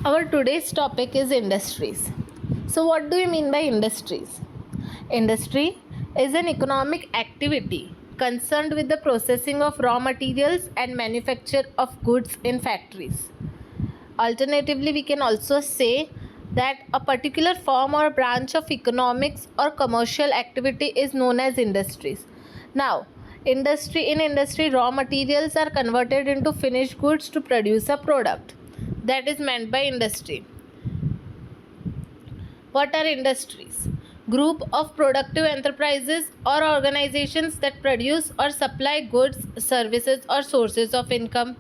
Our today's topic is industries. So, what do you mean by industries? Industry is an economic activity concerned with the processing of raw materials and manufacture of goods in factories. Alternatively, we can also say that a particular form or branch of economics or commercial activity is known as industries. Now, in industry, raw materials are converted into finished goods to produce a product. That is meant by industry. What are industries? Group of productive enterprises or organizations that produce or supply goods, services, or sources of income.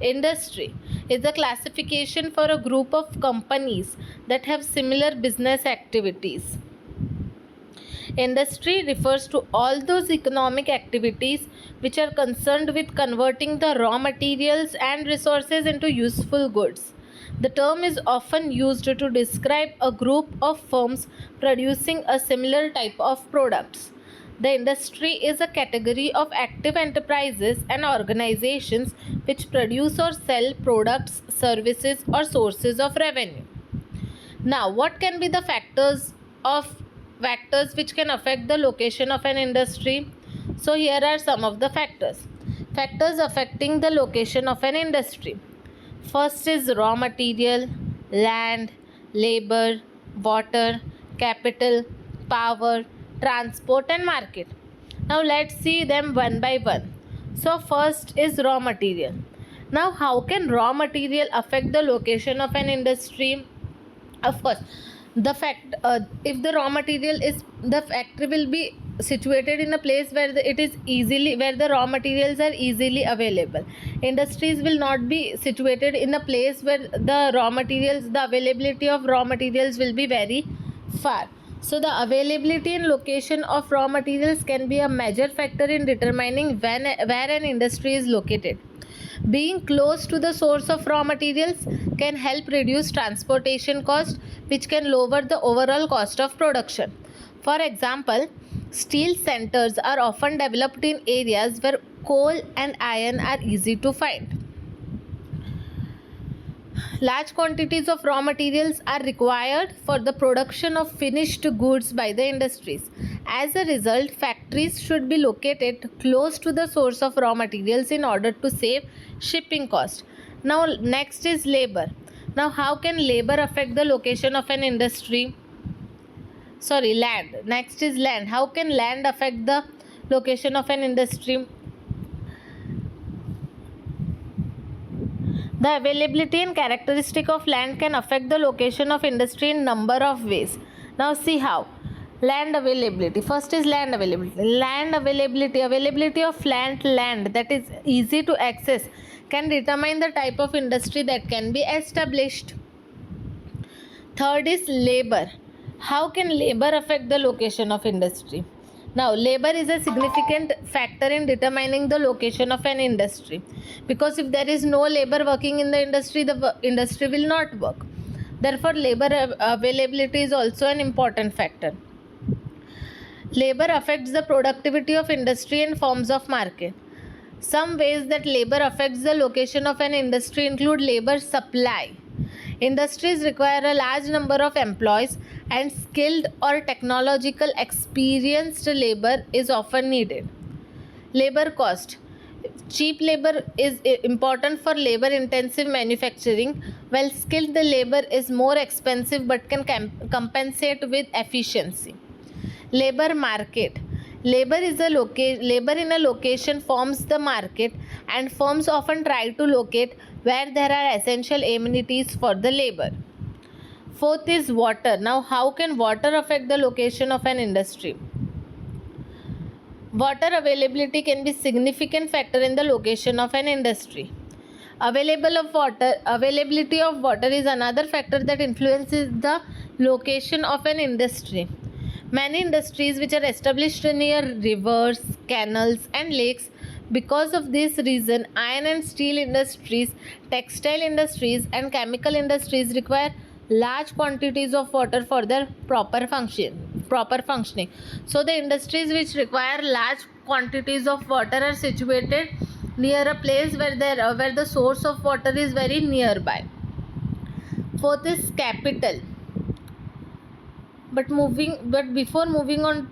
Industry is a classification for a group of companies that have similar business activities. Industry refers to all those economic activities which are concerned with converting the raw materials and resources into useful goods. The term is often used to describe a group of firms producing a similar type of products. The industry is a category of active enterprises and organizations which produce or sell products, services, or sources of revenue. Now, what can be the factors which can affect the location of an industry? So, here are some of the factors. Factors affecting the location of an industry. First is raw material, land, labor, water, capital, power, transport, and market. Now, let's see them one by one. So, first is raw material. Now, how can raw material affect the location of an industry? Of course, if the raw material is, the factory will be situated in a place where the raw materials are easily available. Industries will not be situated in a place where the availability of raw materials will be very far. So the availability and location of raw materials can be a major factor in determining where an industry is located. Being close to the source of raw materials can help reduce transportation cost, which can lower the overall cost of production. For example, steel centers are often developed in areas where coal and iron are easy to find. Large quantities of raw materials are required for the production of finished goods by the industries. As a result, factories should be located close to the source of raw materials in order to save shipping cost. Now, next is labor. Now, how can labor affect the location of an industry? Land. Next is land. How can land affect the location of an industry? The availability and characteristic of land can affect the location of industry in number of ways. Now see how. Land availability. First is land availability. Availability of land that is easy to access can determine the type of industry that can be established. Third is labor. How can labor affect the location of industry? Now, labor is a significant factor in determining the location of an industry, because if there is no labor working in the industry will not work. Therefore, labor availability is also an important factor. Labor affects the productivity of industry and forms of market. Some ways that labor affects the location of an industry include labor supply. Industries require a large number of employees, and skilled or technological experienced labor is often needed. Labor cost. Cheap labor is important for labor intensive manufacturing, while skilled labor is more expensive but can compensate with efficiency. Labor market. Labor in a location forms the market, and firms often try to locate where there are essential amenities for the labor. Fourth is water. Now, how can water affect the location of an industry? Water availability can be a significant factor in the location of an industry. Availability of water is another factor that influences the location of an industry. Many industries which are established near rivers, canals, and lakes. Because of this reason, iron and steel industries, textile industries, and chemical industries require large quantities of water for their proper functioning. So the industries which require large quantities of water are situated near a place where the source of water is very nearby. Fourth is capital. But before moving on,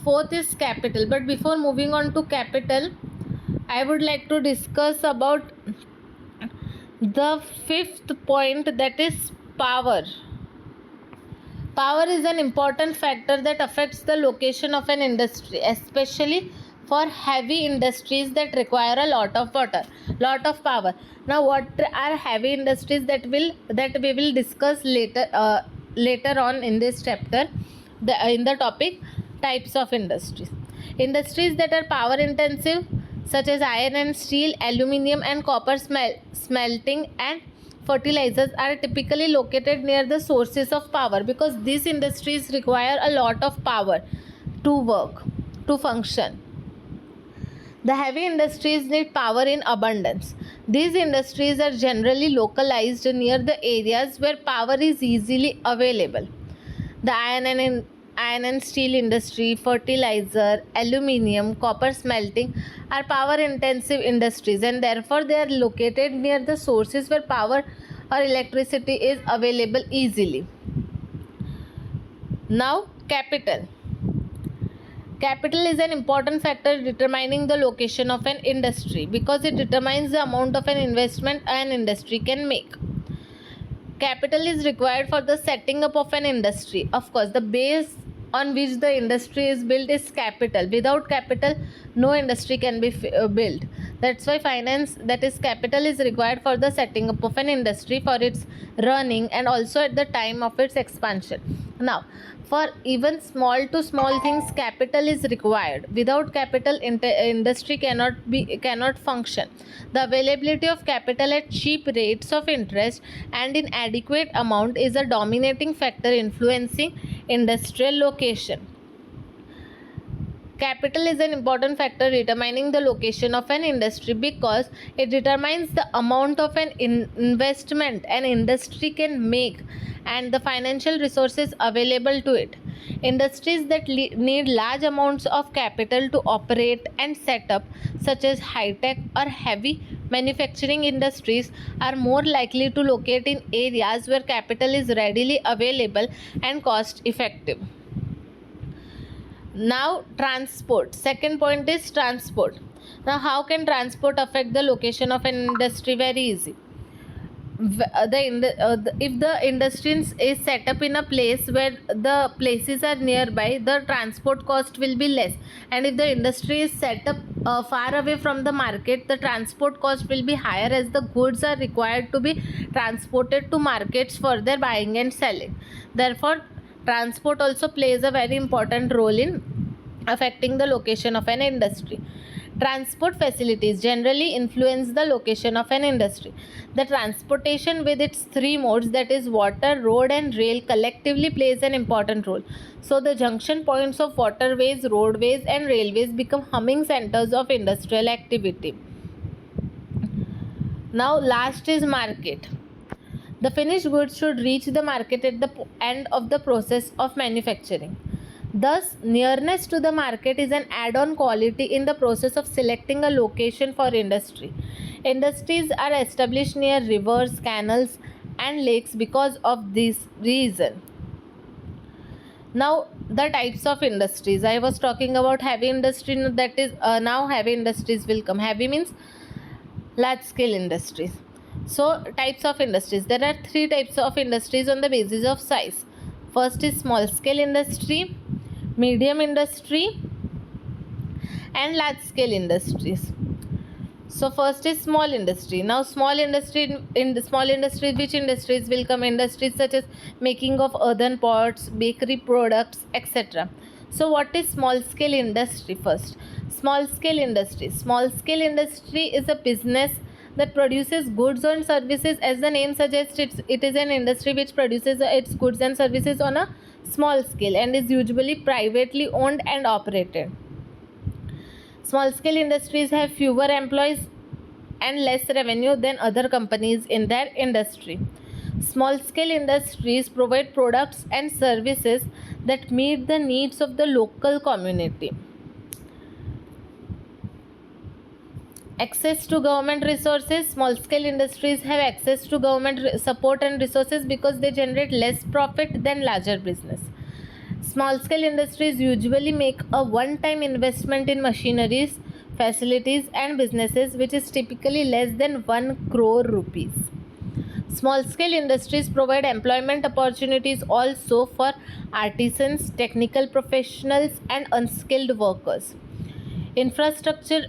fourth is capital. But before moving on to capital, I would like to discuss about the fifth point, that is power. Power is an important factor that affects the location of an industry, especially for heavy industries that require a lot of power. Now, what are heavy industries that we will discuss later on in this chapter, in the topic types of industries. Industries that are power intensive, such as iron and steel, aluminium and copper smelting and fertilizers, are typically located near the sources of power, because these industries require a lot of power to function. The heavy industries need power in abundance. These industries are generally localized near the areas where power is easily available. The iron and steel industry, fertilizer, aluminium, copper smelting are power intensive industries, and therefore they are located near the sources where power or electricity is available easily. Now, capital. Capital is an important factor determining the location of an industry, because it determines the amount of an investment an industry can make. Capital is required for the setting up of an industry. Of course, the base on which the industry is built is capital. Without capital, no industry can be built. That's why finance, that is capital, is required for the setting up of an industry, for its running, and also at the time of its expansion. Now, for even small to small things, capital is required. Without capital, industry cannot function. The availability of capital at cheap rates of interest and in adequate amount is a dominating factor influencing industrial location. Capital is an important factor determining the location of an industry, because it determines the amount of an investment an industry can make and the financial resources available to it. Industries that need large amounts of capital to operate and set up, such as high-tech or heavy manufacturing industries, are more likely to locate in areas where capital is readily available and cost-effective. Now, transport. Second point is transport. Now, how can transport affect the location of an industry? Very easy. If the industry is set up in a place where the places are nearby, the transport cost will be less. And if the industry is set up far away from the market, the transport cost will be higher, as the goods are required to be transported to markets for their buying and selling. Therefore, transport also plays a very important role in affecting the location of an industry. Transport facilities generally influence the location of an industry. The transportation with its three modes, that is water, road and rail, collectively plays an important role. So the junction points of waterways, roadways and railways become humming centers of industrial activity. Now, last is market. The finished goods should reach the market at the end of the process of manufacturing. Thus, nearness to the market is an add-on quality in the process of selecting a location for industry. Industries are established near rivers, canals, and lakes because of this reason. Now, the types of industries. I was talking about heavy industry, that is now heavy industries will come. Heavy means large scale industries. So, types of industries. There are three types of industries on the basis of size. First is small scale industry, medium industry and large scale industries. So first is small industry. Now, small industry, in the small industry, which industries will come? Industries such as making of earthen pots, bakery products, etc. So what is small scale industry? First, small scale industry. Small scale industry is a business that produces goods and services. As the name suggests, it is an industry which produces its goods and services on a small scale and is usually privately owned and operated. Small scale industries have fewer employees and less revenue than other companies in their industry. Small scale industries provide products and services that meet the needs of the local community. Access to government resources. Small scale industries have access to government support and resources because they generate less profit than larger business. Small scale industries usually make a one time investment in machineries, facilities and businesses which is typically less than 1 crore rupees. Small scale industries provide employment opportunities also for artisans, technical professionals and unskilled workers. Infrastructure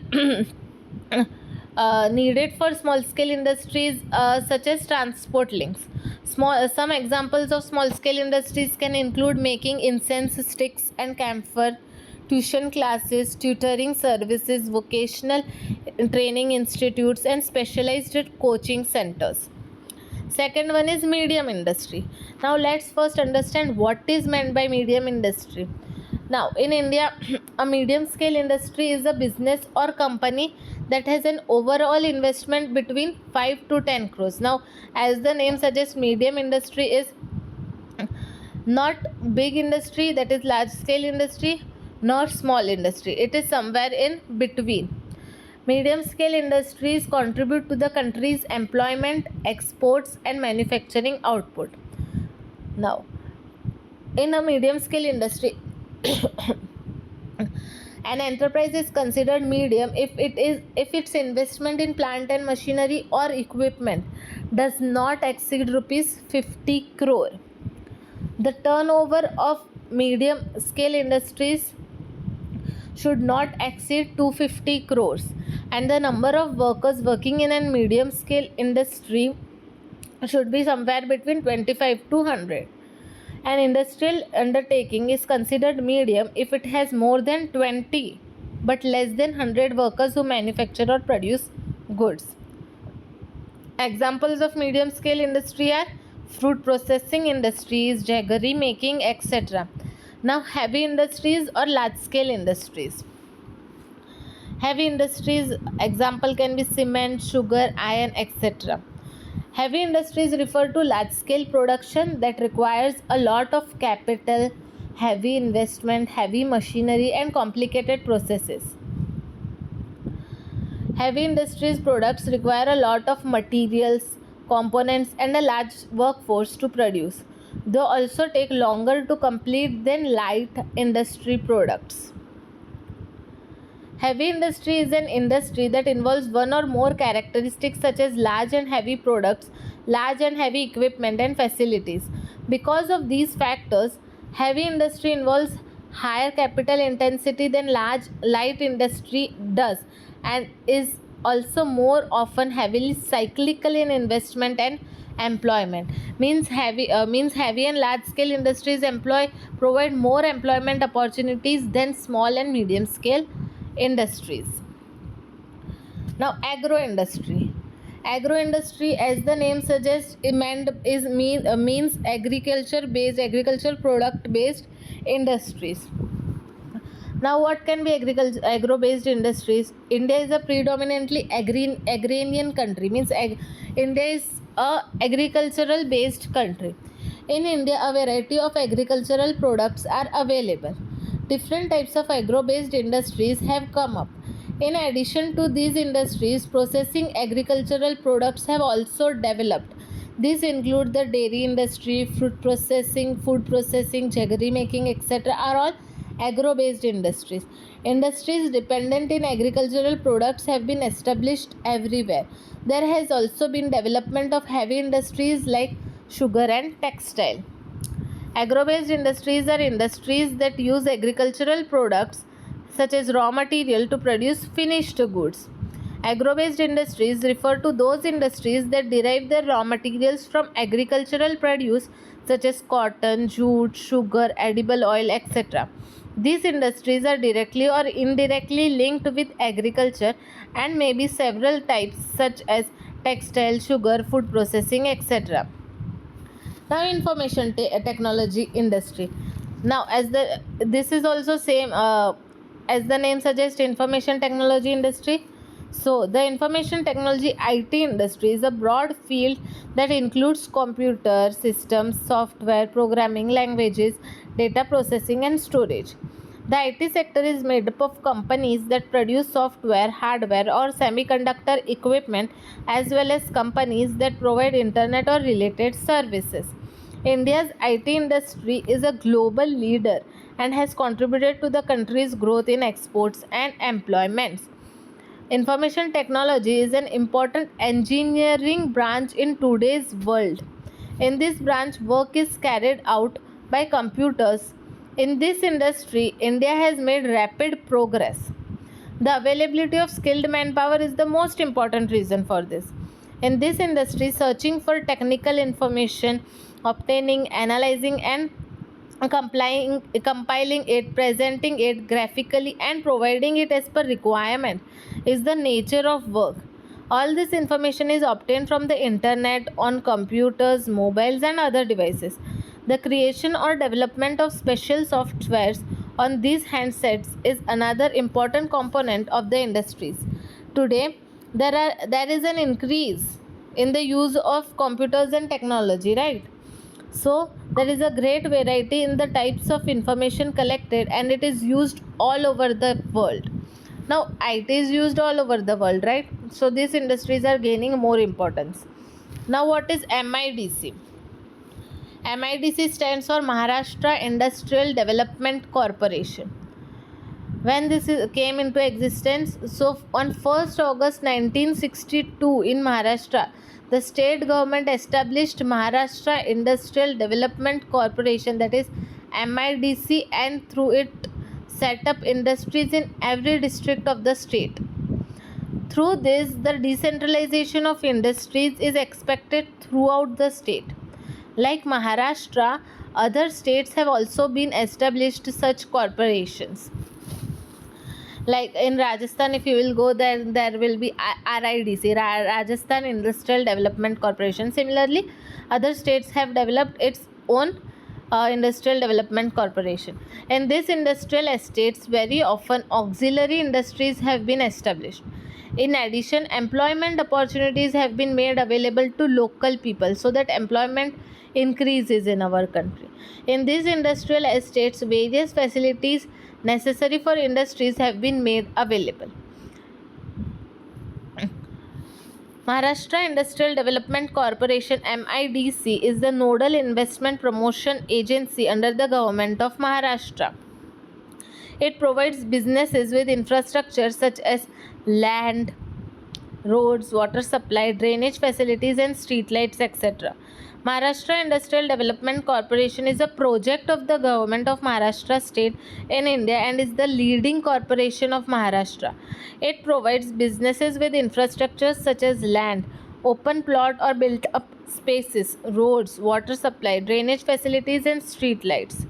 needed for small scale industries such as transport links. Some examples of small scale industries can include making incense sticks and camphor, tuition classes, tutoring services, vocational training institutes and specialized coaching centers. Second one is medium industry. Now let's first understand what is meant by medium industry. Now in India, a medium scale industry is a business or company that has an overall investment between 5 to 10 crores. Now as the name suggests, medium industry is not big industry, that is large scale industry, nor small industry. It is somewhere in between. Medium scale industries contribute to the country's employment, exports and manufacturing output. Now, in a medium scale industry, an enterprise is considered medium if its investment in plant and machinery or equipment does not exceed rupees 50 crore. The turnover of medium scale industries should not exceed 250 crores and the number of workers working in a medium scale industry should be somewhere between 25 to 100. An industrial undertaking is considered medium if it has more than 20 but less than 100 workers who manufacture or produce goods. Examples of medium scale industry are fruit processing industries, jaggery making, etc. Now heavy industries or large scale industries. Heavy industries example can be cement, sugar, iron, etc. Heavy industries refer to large scale production that requires a lot of capital, heavy investment, heavy machinery and complicated processes. Heavy industries products require a lot of materials, components and a large workforce to produce. They also take longer to complete than light industry products. Heavy industry is an industry that involves one or more characteristics such as large and heavy products, large and heavy equipment and facilities. Because of these factors, heavy industry involves higher capital intensity than light industry does and is also more often heavily cyclical in investment and employment. Means heavy and large scale industries provide more employment opportunities than small and medium scale industries. Now agro industry. Agro industry, as the name suggests, means agriculture product based industries. Now what can be agro based industries? India is a predominantly agrarian country, means India is a agricultural based country. In India, a variety of agricultural products are available. Different types of agro based industries have come up. In addition to these industries, processing agricultural products have also developed. These include the dairy industry, fruit processing, food processing, jaggery making, etc. are all agro based industries. Industries dependent in agricultural products have been established everywhere. There has also been development of heavy industries like sugar and textile. Agro based industries are industries that use agricultural products such as raw material to produce finished goods. Agro based industries refer to those industries that derive their raw materials from agricultural produce such as cotton, jute, sugar, edible oil, etc. These industries are directly or indirectly linked with agriculture and may be several types such as textile, sugar, food processing, etc. Now information technology industry. Now this is also same as the name suggests, information technology industry. So the information technology IT industry is a broad field that includes computer systems, software, programming languages, data processing and storage. The IT sector is made up of companies that produce software, hardware, or semiconductor equipment, as well as companies that provide internet or related services. India's IT industry is a global leader and has contributed to the country's growth in exports and employments. Information technology is an important engineering branch in today's world. In this branch, work is carried out by computers. In this industry, India has made rapid progress. The availability of skilled manpower is the most important reason for this. In this industry, searching for technical information, obtaining, analyzing, and compiling it, presenting it graphically, and providing it as per requirement is the nature of work. All this information is obtained from the internet, on computers, mobiles, and other devices. The creation or development of special softwares on these handsets is another important component of the industries. Today, there is an increase in the use of computers and technology, right? So there is a great variety in the types of information collected, and it is used all over the world. Now IT is used all over the world, right? So these industries are gaining more importance. Now what is MIDC? MIDC stands for Maharashtra Industrial Development Corporation. When came into existence, so on 1st August 1962 in Maharashtra, the state government established Maharashtra Industrial Development Corporation, that is MIDC, and through it set up industries in every district of the state. Through this, the decentralization of industries is expected throughout the state. Like Maharashtra, other states have also been established such corporations. Like in Rajasthan, if you will go there will be RIDC, Rajasthan Industrial Development Corporation. Similarly, other states have developed its own industrial development corporation. In these industrial estates, very often auxiliary industries have been established. In addition, employment opportunities have been made available to local people so that employment increases in our country. In these industrial estates, various facilities necessary for industries have been made available. Maharashtra Industrial Development Corporation MIDC is the nodal investment promotion agency under the government of Maharashtra. It provides businesses with infrastructure such as land, roads, water supply, drainage facilities, and street lights, etc. Maharashtra Industrial Development Corporation is a project of the government of Maharashtra state in India and is the leading corporation of Maharashtra. It provides businesses with infrastructures such as land, open plot or built up spaces, roads, water supply, drainage facilities, and street lights.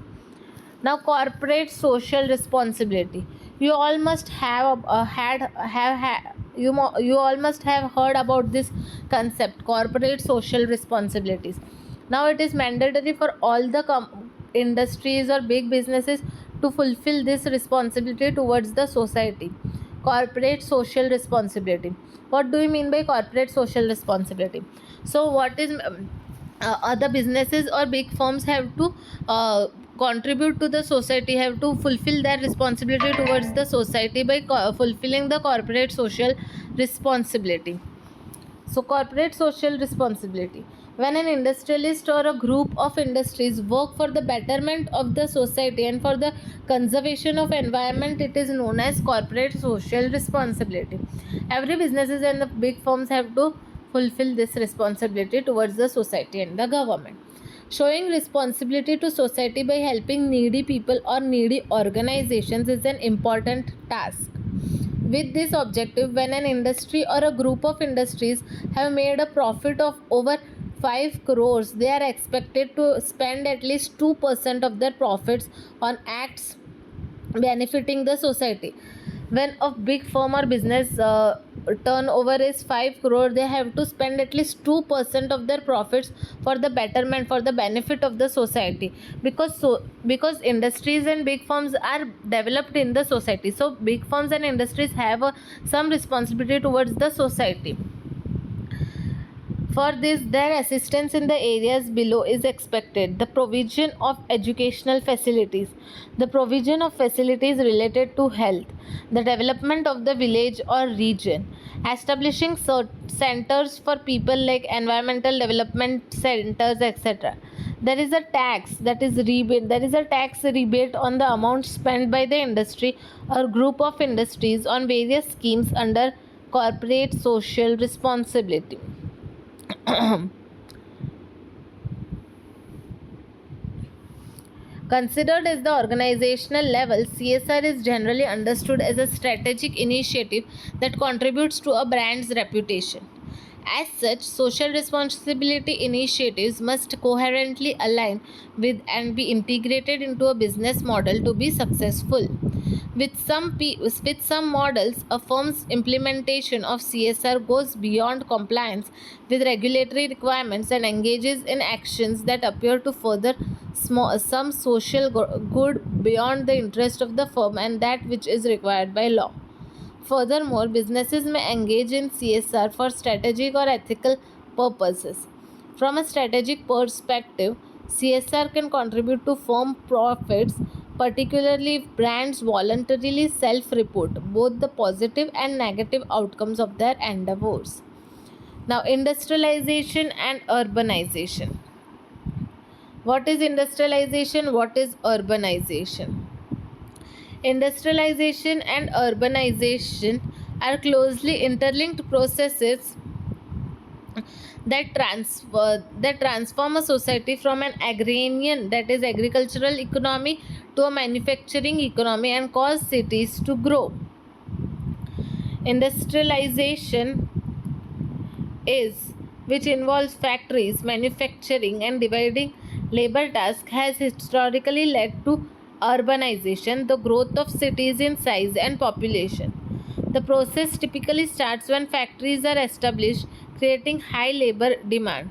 Now, corporate social responsibility. You all must have you all must have heard about this concept, corporate social responsibilities. Now it is mandatory for all the industries or big businesses to fulfill this responsibility towards the society. Corporate social responsibility. What do you mean by corporate social responsibility? So what is other businesses or big firms have to contribute to the society, have to fulfill their responsibility towards the society by fulfilling the corporate social responsibility. So corporate social responsibility: when an industrialist or a group of industries work for the betterment of the society and for the conservation of environment, it is known as corporate social responsibility. Every businesses and the big firms have to fulfill this responsibility towards the society and the government. Showing responsibility to society by helping needy people or needy organizations is an important task. With this objective, when an industry or a group of industries have made a profit of over 5 crores, they are expected to spend at least 2% of their profits on acts benefiting the society. When a big firm or business turnover is 5 crore, they have to spend at least 2% of their profits for the betterment, for the benefit of the society, because industries and big firms are developed in the society. So big firms and industries have some responsibility towards the society. For this, their assistance in the areas below is expected. The provision of educational facilities, the provision of facilities related to health, the development of the village or region, establishing centers for people like environmental development centers, etc. There is a tax that is rebate. There is a tax rebate on the amount spent by the industry or group of industries on various schemes under corporate social responsibility. Considered as the organizational level, CSR is generally understood as a strategic initiative that contributes to a brand's reputation. As such, social responsibility initiatives must coherently align with and be integrated into a business model to be successful. With some models, a firm's implementation of CSR goes beyond compliance with regulatory requirements and engages in actions that appear to further some social good beyond the interest of the firm and that which is required by law. Furthermore, businesses may engage in CSR for strategic or ethical purposes. From a strategic perspective, CSR can contribute to firm profits, particularly if brands voluntarily self report both the positive and negative outcomes of their endeavors. Now, industrialization and urbanization. What is industrialization? What is urbanization? Industrialization and urbanization are closely interlinked processes that transform a society from an agrarian, that is agricultural economy, to a manufacturing economy and cause cities to grow. Industrialization is which involves factories, manufacturing and dividing labor tasks has historically led to urbanization, the growth of cities in size and population. The process typically starts when factories are established, creating high labor demand.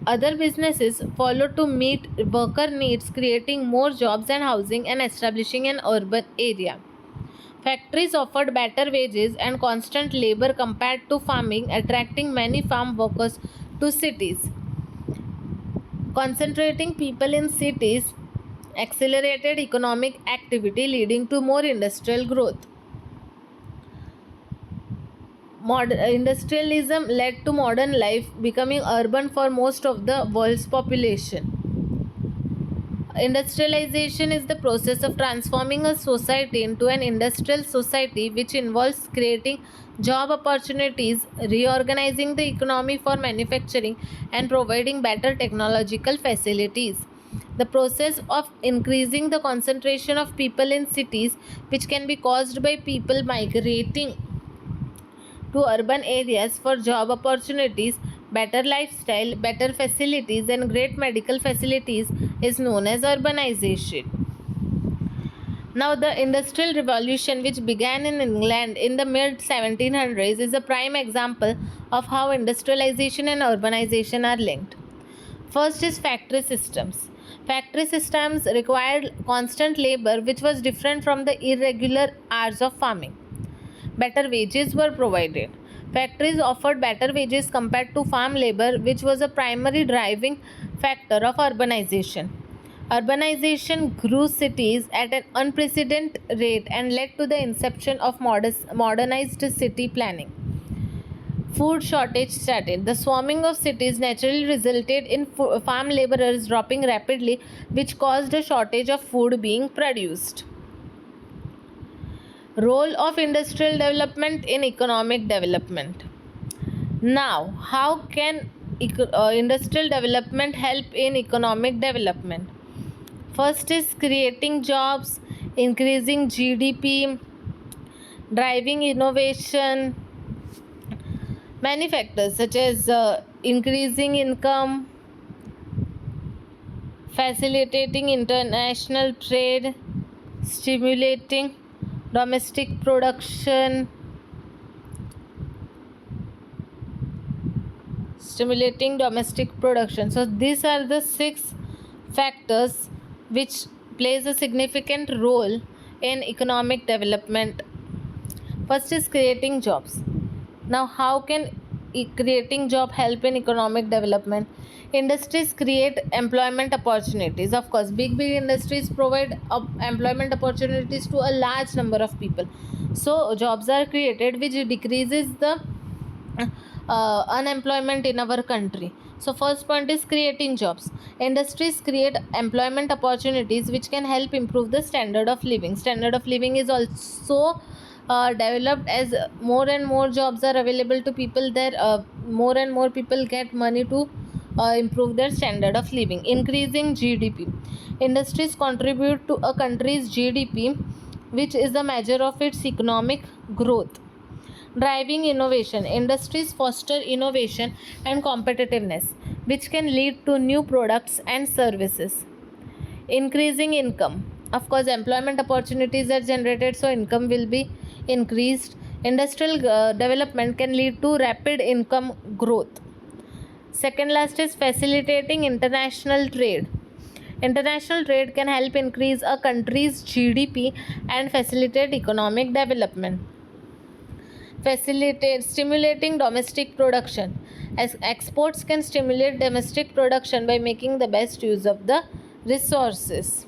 Other businesses follow to meet worker needs, creating more jobs and housing and establishing an urban area. Factories offered better wages and constant labor compared to farming, attracting many farm workers to cities. Concentrating people in cities accelerated economic activity, leading to more industrial growth. Industrialism led to modern life becoming urban for most of the world's population. Industrialization is the process of transforming a society into an industrial society, which involves creating job opportunities, reorganizing the economy for manufacturing, and providing better technological facilities. The process of increasing the concentration of people in cities, which can be caused by people migrating to urban areas for job opportunities, better lifestyle, better facilities, and great medical facilities, is known as urbanization. Now, the Industrial Revolution, which began in England in the mid 1700s, is a prime example of how industrialization and urbanization are linked. First is factory systems. Factory systems required constant labor, which was different from the irregular hours of farming. Better wages were provided. Factories offered better wages compared to farm labor, which was a primary driving factor of urbanization. Urbanization grew cities at an unprecedented rate and led to the inception of modernized city planning. Food shortage started. The swarming of cities naturally resulted in farm laborers dropping rapidly, which caused a shortage of food being produced. Role of industrial development in economic development. Now, how can industrial development help in economic development? First is creating jobs, increasing GDP, driving innovation. Many factors such as increasing income, facilitating international trade, stimulating domestic production, So these are the 6 factors which plays a significant role in economic development. First is creating jobs. Now, how can creating job help in economic development. Industries create employment opportunities. Of course, big industries provide employment opportunities to a large number of people. So jobs are created, which decreases the unemployment in our country. So first point is creating jobs. Industries create employment opportunities which can help improve the standard of living. Standard of living is also developed as more and more jobs are available to people. There more and more people get money to improve their standard of living. Increasing GDP. Industries contribute to a country's GDP, which is the measure of its economic growth. Driving innovation. Industries foster innovation and competitiveness, which can lead to new products and services. Increasing income. Of course, employment opportunities are generated, so income will be increased. Industrial development can lead to rapid income growth. Second last is facilitating international trade. International trade can help increase a country's GDP and facilitate economic development. Stimulating domestic production, as exports can stimulate domestic production by making the best use of the resources.